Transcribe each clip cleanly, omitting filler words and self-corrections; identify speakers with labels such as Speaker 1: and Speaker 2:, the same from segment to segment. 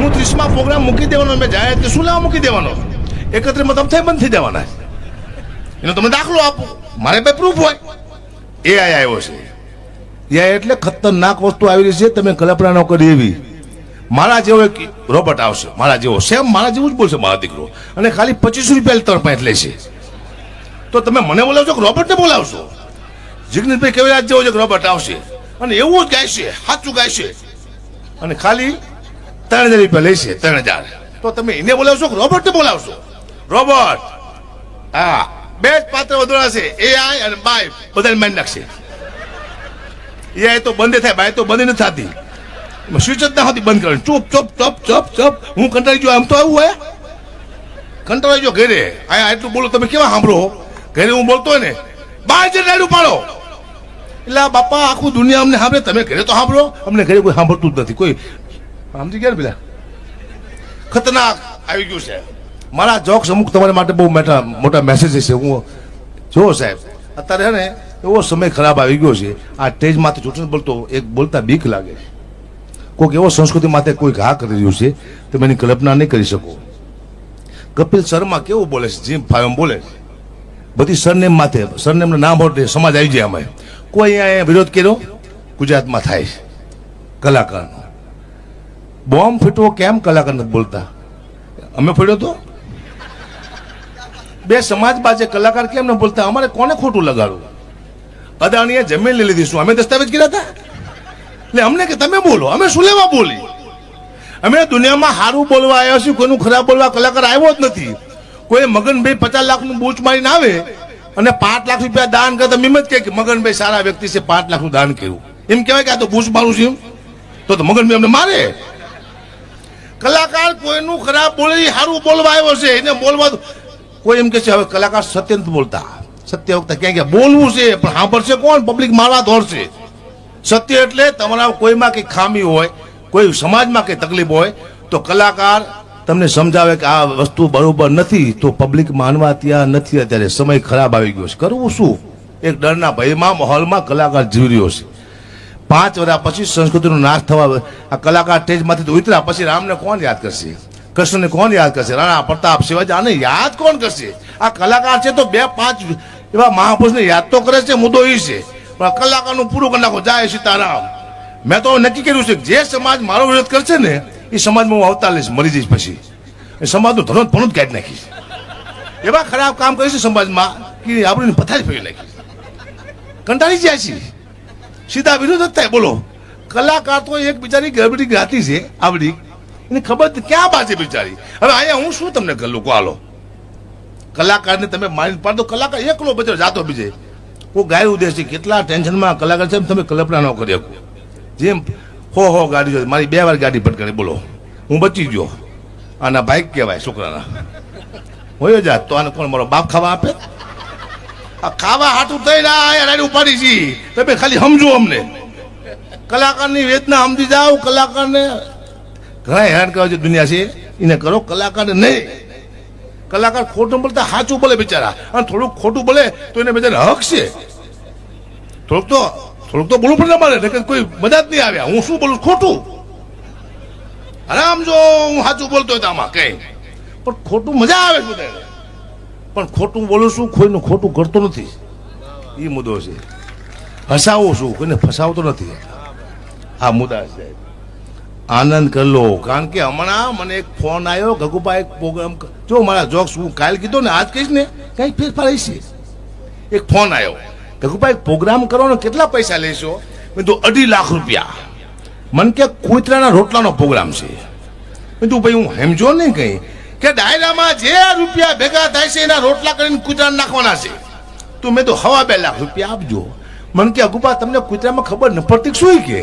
Speaker 1: હું 30માં પ્રોગ્રામ મૂકી દેવાનો, મેં જાય એટલે શું લેવા મૂકી દેવાનો, 31માં તમે થઈ બંધ થઈ જવાના. એનો તમે દાખલો આપો, મારે ભાઈ પ્રૂફ હોય. એઆઈ આવ્યો છે. એઆઈ એટલે ખતરનાક વસ્તુ આવી રહી છે, તમે કલ્પના ન કરી એવી. મારા જેવો એક રોબોટ આવશે, મારા જેવો સેમ મારા જેવું જ બોલશે મારા દીકરો, અને ખાલી 25 રૂપિયા ત્રણ પાંચ લેશે. તો તમે મને બોલાવશો કે રોબોટને બોલાવશો? જિગ્નેશભાઈ કેવી રાત જેવો છે રોબોટ આવશે અને એવું જ ગાયશે, સાચું ગાયશે, અને ખાલી 3000 રૂપિયા લેશે, 3000. તો તમે એને બોલાવશો કે રોબોટને બોલાવશો? રોબોટ, હા, બે જ પાત્ર વધોડા છે, એઆઈ અને બાય, બધાને મારી નાખશે. એઆઈ તો બંધ થાય, બાય તો બંધ નથી થતી. સ્વિચ જ ના હોતી બંધ કરવાની, ચૂપ ચૂપ ચપ ચપ ચપ. હું કંટાળી ગયો, આમ તો આવું હોય, કંટાળી ગયો ઘરે. આ એટલું બોલો, તમે કેવા સાંભળો? ઘરે હું બોલતો હોય ને, બહાર જે રાડું પાડો, એટલે બાપા આખું દુનિયા અમને સાંભળે, તમે ઘરે તો સાંભળો, અમને ઘરે કોઈ સાંભળતું જ નથી. કોઈ સમજી ગયા ને પેલા? ખતરનાક આવી ગયું છે. મારા જોક્સ અમુક તમારા માટે બહુ મોટા મેસેજીસ છે. હું જો સાહેબ અત્યારે છે ને એવો સમય ખરાબ આવી ગયો છે, આ સ્ટેજ માથે ચૂંટણી બોલતો એક બોલતા બીક લાગે. કોઈક એવો સંસ્કૃતિ માથે કોઈ ઘા કરી રહ્યું છે, તમે એની કલ્પના નહીં કરી શકો. કપિલ શર્મા કેવું બોલે છે, જીમ ફાયમ બોલે છે, બધી સરનેમ માથે, સરનેમનું નામ હોટે સમાજ આવી જાય. અમે કોઈ અહીંયા વિરોધ કર્યો? ગુજરાતમાં થાય છે કલાકારનો. બોમ્બ ફૂટવો કેમ કલાકાર નથી બોલતા? અમે ફોડ્યો તો બે સમાજ બાજે, કલાકાર કેમ ન બોલતા? અમારે કોને ખોટું લગાડવું? અદાણીએ જમીન લઈ લીધી, શું અમે દસ્તાવેજ કર્યા હતા? એટલે અમને કે તમે બોલો, અમે શું લેવા બોલી? અમે દુનિયામાં સારું બોલવા આવ્યા છીએ, કોઈનું ખરાબ બોલવા કલાકાર આવ્યો જ નથી. કોઈ મગનભાઈ 50 લાખનું બૂચ મારીને આવે અને 5 લાખ રૂપિયા દાન કરતા એમ જ કે મગનભાઈ સારા વ્યક્તિ છે, 5 લાખનું દાન કર્યું, એમ કહેવાય કે આ તો બૂચ મારું છું? તો મગનભાઈ અમને મારે. કલાકાર કોઈનું ખરાબ બોલે, સારું બોલવા આવ્યો છે, એને બોલવા. કોઈ એમ કે છે હવે કલાકાર સત્ય નથી બોલતા, સત્ય વખતે ક્યાં ક્યાં બોલવું છે, પણ સાંભળશે કોણ? પબ્લિક મારવા દોડશે. સત્ય એટલે તમારા કોઈમાં કંઈ ખામી હોય, કોઈ સમાજમાં કંઈ તકલીફ હોય, તો કલાકાર તમને સમજાવે કે આ વસ્તુ બરોબર નથી, તો પબ્લિક માનવા ત્યાં નથી. અત્યારે સમય ખરાબ આવી ગયો છે, કરવું શું? એક ડરના ભયમાં માહોલમાં કલાકાર જીવી રહ્યો છે. 5 વર્ષ પછી સંસ્કૃતિનો નાશ થવા, આ કલાકાર સ્ટેજમાંથી તો ઉતર્યા પછી રામને કોણ યાદ કરશે? કૃષ્ણને કોણ યાદ કરશે? રાણા પ્રતાપ, શિવાજી, આને યાદ કોણ કરશે? આ કલાકાર છે તો 2-5 એવા મહાપુરુષને યાદ તો કરે છે, મુદ્દો એ છે. પણ કલાકારનું પૂરું કરી નાખો, જય સીતારામ. મેં તો નક્કી કર્યું છે કે જે સમાજ મારો વિરોધ કરશે ને, એ સમાજમાં હું અવતાર લઈશ, મરી જઈશ, પછી એ સમાજનું ધનોત ભણું જ કાઢી નાખીશ. એવા ખરાબ કામ કરીશ સમાજમાં કે આપણી પથારી ફેરી નાખીશ. કંટાળી જાય છે, સીધા વિરોધ જ થાય. બોલો, કલાકાર તો એક બિચારી ગરબડી ગાતી છે આવડી, એને ખબર ક્યાં બાજે બિચારી. હવે અહીંયા હું શું તમને કરું? લોકો હાલો, કલાકારને તમે મારી પાડો, કલાકાર એકલો બચારો જાતો બીજે કોઈ ગાય ઉદે છે. કેટલા ટેન્શનમાં કલાકાર છે, તમે કલ્પના ન કરી શકો. જેમ હો ગાડી જોઈ, મારી 2 વાર ગાડી ભટકાણી, બોલો હું બચી ગયો. આના બાઇક કહેવાય છોકરાના, હોય જાત. તો આને કોણ મારો બાપ ખાવા આપે? આ ખાવા હાટું થઈને રાડી ઉપાડી છી. તમે ખાલી સમજો અમને, કલાકારની વેદના સમજી જાઓ. કલાકારને ઘણા હેરાન કરવા જે દુનિયા છે એને કરો, કલાકારને નહીં. કલાકાર ખોટું બોલતા સાચું બોલે બિચારા, અને થોડુંક ખોટું બોલે તો એને બિચારા હક છે. થોડુંક તો બોલવું પણ મળે, કોઈ મજા જ નહીં આવ્યા. હું શું બોલું ખોટું? આરામ જો હું સાચું બોલતો હોય તો આમાં કઈ, પણ ખોટું મજા આવે છે બધાને. પણ ખોટું બોલું છું, કોઈનું ખોટું કરતો નથી, એ મુદ્દો છે. હસાવું છું, કોઈને ફસાવતો નથી, આ મુદ્દા છે. આનંદ કરી લો, કારણ કે હમણાં મને એક ફોન આવ્યો, ગગુભાઈ એક પ્રોગ્રામ, જો મારા જોક્સ હું કાલ કીધો ને આજ કહીશ ને કંઈક ફેરફાર હશે. એક ફોન આવ્યો, ગગુભાઈ પ્રોગ્રામ કરવાનો કેટલા પૈસા લેશો? મેં તો 2.5 લાખ રૂપિયા. મને કે કૂતરાના રોટલાનો પ્રોગ્રામ છે. મેં તો ભાઈ હું સમજો નહીં કંઈ, કે ડાયરામાં જે રૂપિયા ભેગા થાય છે એના રોટલા કરીને કૂતરાને નાખવાના છે. તો મેં તો 2.5 લાખ રૂપિયા આપજો. મને કે ગગુભાઈ તમને કૂતરામાં ખબર ન પડતી શું? કે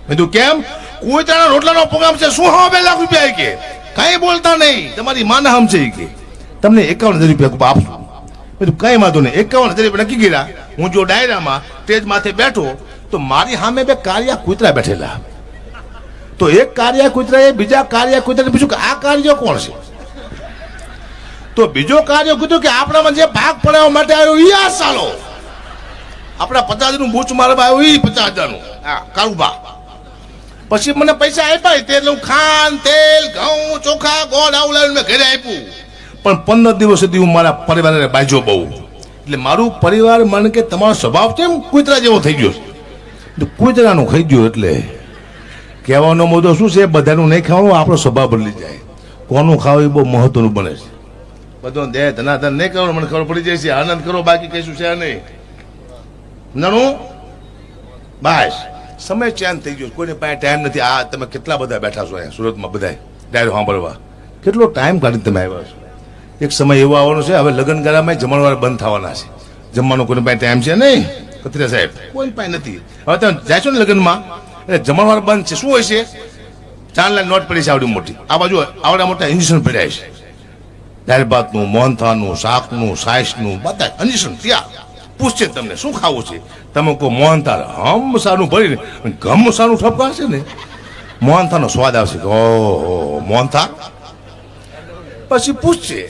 Speaker 1: મેં તો કેમ? કૂતરાના રોટલાનો પ્રોગ્રામ છે, શું 2.5 લાખ રૂપિયા? કે કઈ બોલતા નહીં, તમારી માને હમ છે કે તમને 51,000 રૂપિયા આપશું. મેં તો કઈ વાંધો નહીં, 51,000 રૂપિયા નક્કી કર્યા. હું જો ડાયરામાં સ્ટેજ માથે બેઠો તો મારી સામે 2 કાળિયા કૂતરા બેઠેલા. તો એક કાળિયા કૂતરાએ બીજા કાળિયા કૂતરાને પૂછ્યું કે આ કાળિયો કોણ છે? તો બીજો કાળિયો કીધું કે આપણામાં જે ભાગ પડાવવા માટે આવ્યો એ આ સાલો, આપણા 50,000નું બૂચ મારવા આવ્યો એ 50,000નું, હા કાળુબા. પછી મને પૈસા આપ્યા તે એટલે હું ખાંડ તેલ ઘઉં ચોખા ગોળ આવું લાવીને મેં ઘરે આપ્યું. પણ 15 દિવસ સુધી હું મારા પરિવારને બાજ્યો બહુ. એટલે મારું પરિવાર મને કે તમારો સ્વભાવ કેમ કૂતરા જેવો થઈ ગયો છે. કૂતરાનું ખાઈ ગયો એટલે કહેવાનો મુદ્દો શું છે, બધાનું નહીં ખાવાનું, આપણો સ્વભાવ બદલી જાય. કોનું ખાવું એ બહુ મહત્વનું બને છે. બધો દે ધનાધન નહીં કરવાનું, મને ખબર પડી જાય છે. આનંદ કરો, બાકી કહીશું છે નહીં. નાનું બસ સમય ચેન્જ થઈ ગયો, કોઈને પાસે ટાઈમ નથી. આ તમે કેટલા બધા બેઠા છો અહીંયા સુરતમાં, બધા ડાયરો સાંભળવા કેટલો ટાઈમ કાઢીને તમે આવ્યા છો. એક સમય એવો આવવાનો છે, હવે લગ્નગાળામાં જમણવાર બંધ થવાના છે. જમવાનો કોઈને પાસે ટાઈમ છે નહીં, કતરિયા સાહેબ કોઈ પાસે નથી. હવે તમે જાય છો ને લગ્નમાં એટલે જમણવાર બંધ છે. શું હોય છે, 4 લાખ નોટ પડી છે આવડી મોટી. આ બાજુ આવડા મોટા ઇન્જેક્શન પડ્યા છે, દાળ ભાતનું, મોહનથાળનું, શાકનું, સાઈસનું, બધા ઇન્જેક્શન ત્યાં. પૂછશે તમને શું ખાવું છે, તમે કહો મોહનથાળ. હમ સારું ભરીને ઘમ સારું ઠપકાશે ને, મોહનથાળનો સ્વાદ આવશે. ઓહો મોહનથાળ. પછી પૂછશે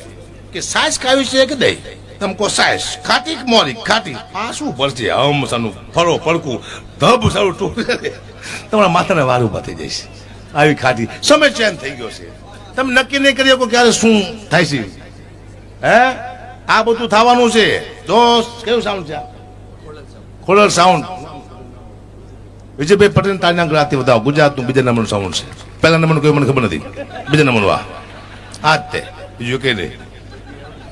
Speaker 1: કે સાઈસ ખાવી છે કે દહીં, તમે કહો સાઈસ. ખાટી કે મોરી? ખાટી. આ શું ભરશે, હમ સારું ફરો પડકું ધબ સારું ટોપે, તમારા માથાને વાર ઉભા થઈ જશે. આવી ખાટી. સમય ચેન્જ થઈ ગયો છે, તમે નક્કી નહીં કરી શકો ક્યારે શું થાય છે. હે આ બધું થવાનું છે દોસ્ત. કેવું સાઉન્ડ છે? ખોડલ સાઉન્ડ. વિજયભાઈ પટેલ તાજના ગ્રાહથી વધાવો. ગુજરાતનું બીજા નંબરનું સાઉન્ડ છે. પહેલા નંબરનું કોઈ મને ખબર નથી, બીજા નંબરનું આ જ તે, બીજું કઈ નહીં.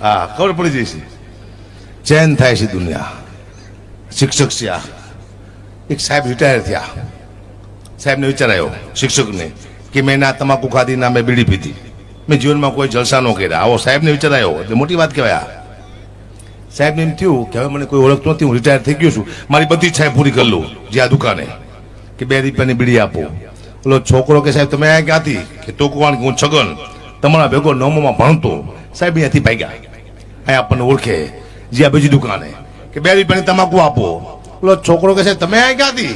Speaker 1: હા ખબર પડી જશે. ચેન્જ થાય છે દુનિયા. શિક્ષક છે આ. એક સાહેબ રિટાયર થયા. સાહેબને વિચાર આવ્યો શિક્ષકને કે મેં ના તમાકુ ખાધી, ના મેં બીડી પીધી, મેં જીવનમાં કોઈ જલસા ન કર્યા. આવો સાહેબને વિચાર આવ્યો એટલે મોટી વાત કહેવાય. સાહેબને એમ થયું કે હવે મને કોઈ ઓળખતો નથી, હું રિટાયર થઈ ગયો છું, મારી બધી ઈચ્છા પૂરી કરી લઉં. જે આ દુકાને કે 2 રૂપિયાની બીડી આપો. ઓલો છોકરો કે સાહેબ તમે અહીંયા ક્યાંથી? કે તો કોણ કે હું છગન, તમારા ભેગો 9માં ભણતો. સાહેબ અહીંયાથી ભાગ્યા, અહીંયા આપણને ઓળખે. જે આ બીજી દુકાને કે 2 રૂપિયાની તમાકુ આપો. ઓલો છોકરો કે સાહેબ તમે અહીંયા ક્યાંથી?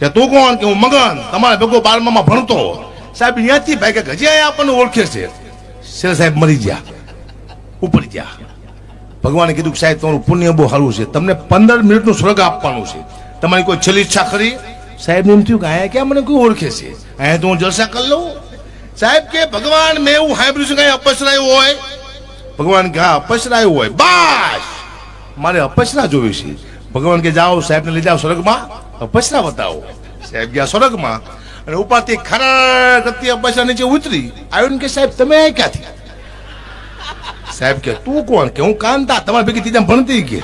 Speaker 1: કે તું કોણ? કે હું મગન, તમારા ભેગો 12માં ભણતો. સાહેબ અહીંયાથી ભાગ્યા, હજી અહીંયા આપણને ઓળખે છે. શેર સાહેબ મરી ગયા, ઉપડી ગયા. ભગવાને કીધું કે સાહેબ તમારું પુણ્ય બહુ સારું છે, તમને 15 મિનિટનું સ્વર્ગ આપવાનું છે, તમારી કોઈ છેલ્લી ઈચ્છા ખરી? સાહેબને એમ થયું કે અહીંયા ક્યાં મને કોઈ ઓળખે છે, અહીંયા તો હું જલસા કરી લઉં. સાહેબ કે ભગવાન મેં એવું સાંભળ્યું છે કે અપસરાયું હોય. ભગવાન કે હા અપસરાયું હોય, બસ મારે અપસરા જોવી છે. ભગવાન કે જાઓ સાહેબને લઈ જાઓ સ્વર્ગમાં, અપસરા બતાવો. સાહેબ ગયા સ્વર્ગમાં અને ઉપરથી ખરા કરતી અપસરા નીચે ઉતરી આવ્યું કે સાહેબ તમે અહીં ક્યાંથી? સાહેબ કે તું કોણ? કે હું કાંતા, તમારી ભેગી ત્રીજા ભણતી. કે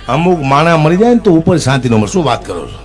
Speaker 1: અમુક માણા મરી જાય ને તો ઉપર શાંતિ ન મળે. શું વાત કરો છો?